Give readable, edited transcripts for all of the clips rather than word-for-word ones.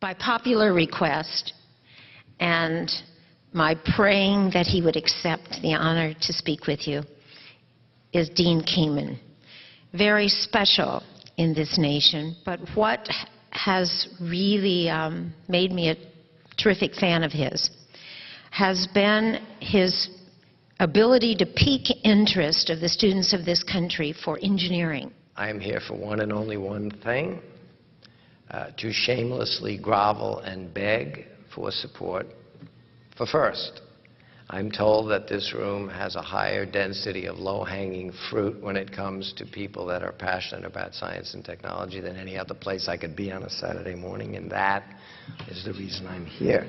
By popular request and my praying that he would accept the honor to speak with you is Dean Kamen. Very special in this nation, but what has really made me a terrific fan of his has been his ability to pique interest of the students of this country for engineering. I am here for one and only one thing, to shamelessly grovel and beg for support for FIRST. I'm told that this room has a higher density of low-hanging fruit when it comes to people that are passionate about science and technology than any other place I could be on a Saturday morning, and that is the reason I'm here.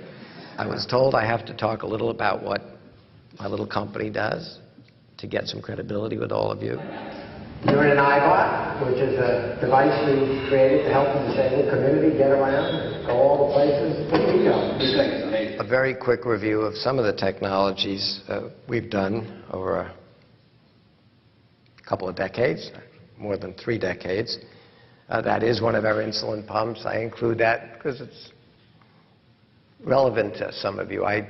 I was told I have to talk a little about what my little company does to get some credibility with all of you. You're in an iBot, which is a device we created to help the disabled community get around, go all the places that we go. A very quick review of some of the technologies we've done over a couple of decades, more than 3 decades. That is one of our insulin pumps. I include that because it's relevant to some of you. I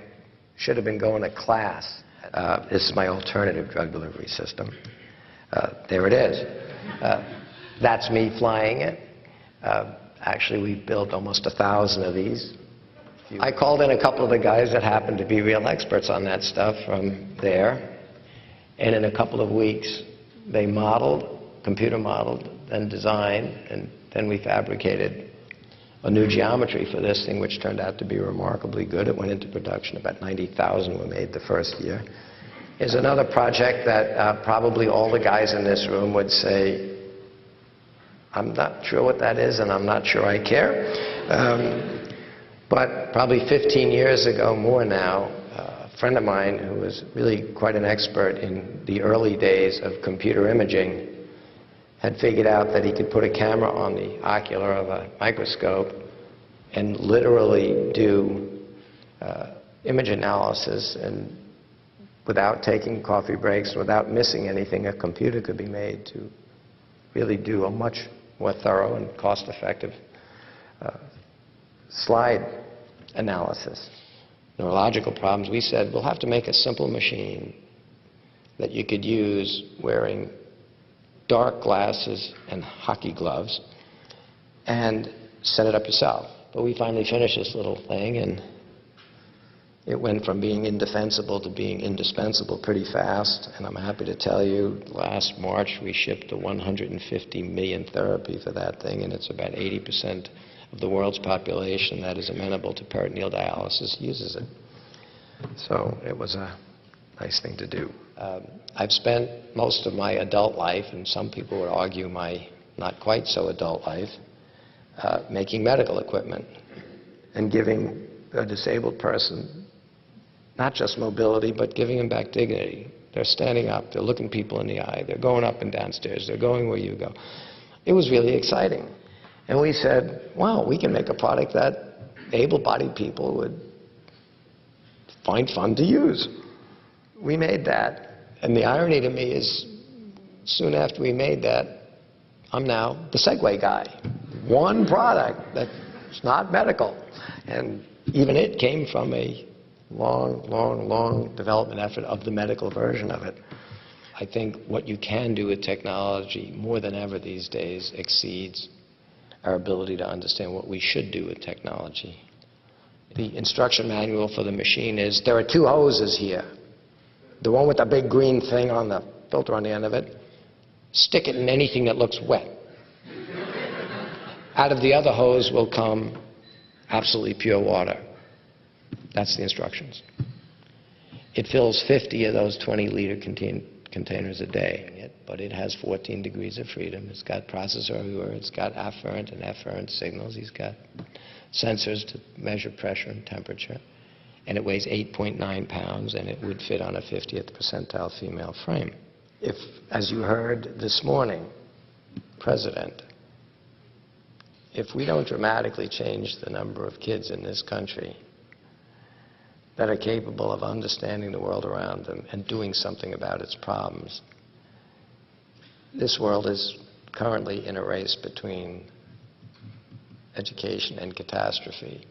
should have been going to class. This is my alternative drug delivery system. There it is. That's me flying it. Actually, we've built almost 1,000 of these. I called in a couple of the guys that happen to be real experts on that stuff from there, and in a couple of weeks, they modeled, computer modeled, then designed, and then we fabricated a new geometry for this thing, which turned out to be remarkably good. It went into production. About 90,000 were made the first year. Is another project that probably all the guys in this room would say, I'm not sure what that is, and I'm not sure I care. But probably 15 years ago, more now, a friend of mine who was really quite an expert in the early days of computer imaging had figured out that he could put a camera on the ocular of a microscope and literally do image analysis, and without taking coffee breaks, without missing anything, a computer could be made to really do a much more thorough and cost-effective slide analysis. Neurological problems, we said, we'll have to make a simple machine that you could use wearing dark glasses and hockey gloves and set it up yourself. But we finally finished this little thing, and it went from being indefensible to being indispensable pretty fast. And I'm happy to tell you, last March we shipped the 150 million therapy for that thing, and it's about 80% of the world's population that is amenable to peritoneal dialysis uses it. So it was a nice thing to do. I've spent most of my adult life, and some people would argue my not quite so adult life, making medical equipment and giving a disabled person not just mobility, but giving them back dignity. They're standing up, they're looking people in the eye, they're going up and down stairs, they're going where you go. It was really exciting. And we said, wow, we can make a product that able-bodied people would find fun to use. We made that. And the irony to me is, soon after we made that, I'm now the Segway guy. One product that's not medical. And even it came from a long development effort of the medical version of it. I think what you can do with technology more than ever these days exceeds our ability to understand what we should do with technology. The instruction manual for the machine is, there are 2 hoses here. The one with the big green thing on the filter on the end of it, stick it in anything that looks wet. Out of the other hose will come absolutely pure water. That's the instructions. It fills 50 of those 20-liter containers a day, but it has 14 degrees of freedom. It's got processor everywhere. It's got afferent and efferent signals. He's got sensors to measure pressure and temperature. And it weighs 8.9 pounds, and it would fit on a 50th percentile female frame. If, as you heard this morning, President, if we don't dramatically change the number of kids in this country that are capable of understanding the world around them and doing something about its problems, this world is currently in a race between education and catastrophe.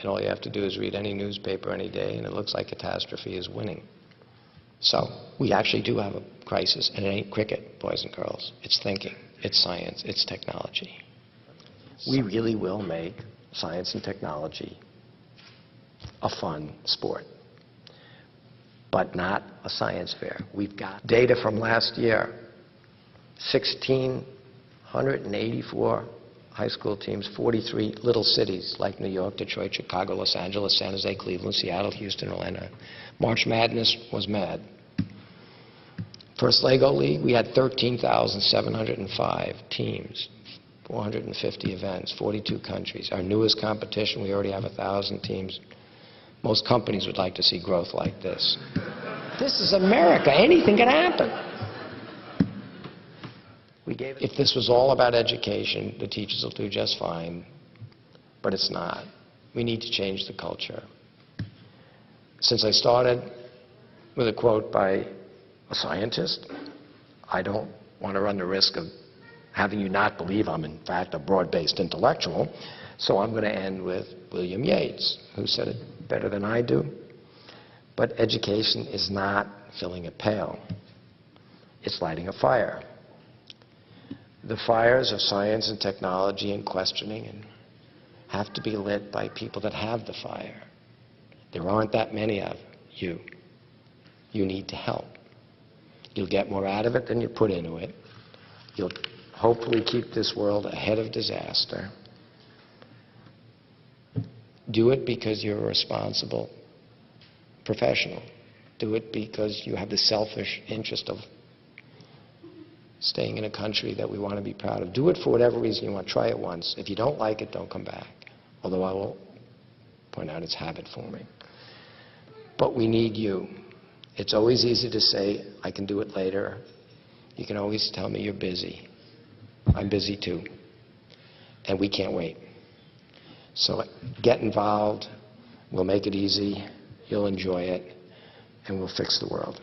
And all you have to do is read any newspaper any day, and it looks like catastrophe is winning. So we actually do have a crisis, and it ain't cricket, boys and girls. It's thinking, it's science, it's technology. We really will make science and technology a fun sport, but not a science fair. We've got data from last year, 1,684 high school teams, 43 little cities like New York, Detroit, Chicago, Los Angeles, San Jose, Cleveland, Seattle, Houston, Atlanta. March Madness was mad. First Lego League, we had 13,705 teams, 450 events, 42 countries. Our newest competition, we already have 1,000 teams. Most companies would like to see growth like this. This is America. Anything can happen. If this was all about education, the teachers will do just fine, but it's not. We need to change the culture. Since I started with a quote by a scientist, I don't want to run the risk of having you not believe I'm, in fact, a broad-based intellectual, so I'm going to end with William Yates, who said it better than I do. But education is not filling a pail. It's lighting a fire. The fires of science and technology and questioning and have to be lit by people that have the fire. There aren't that many of you. You need to help. You'll get more out of it than you put into it. You'll hopefully keep this world ahead of disaster. Do it because you're a responsible professional. Do it because you have the selfish interest of staying in a country that we want to be proud of. Do it for whatever reason you want. Try it once. If you don't like it, don't come back. Although I will point out it's habit forming. But we need you. It's always easy to say, I can do it later. You can always tell me you're busy. I'm busy too. And we can't wait. So get involved. We'll make it easy. You'll enjoy it. And we'll fix the world.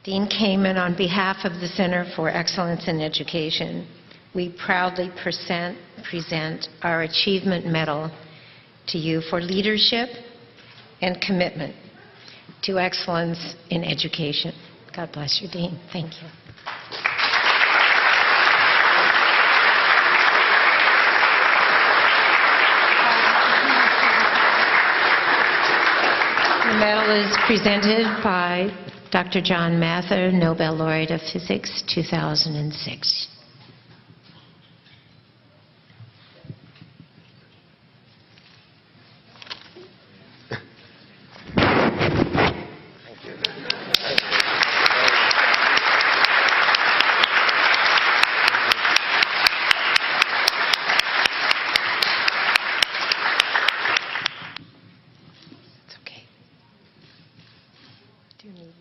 Dean Kamen, on behalf of the Center for Excellence in Education, we proudly present our Achievement Medal to you for leadership and commitment to excellence in education. God bless you, Dean. Thank you. The medal is presented by Dr. John Mather, Nobel Laureate of Physics, 2006. It's okay. Do you need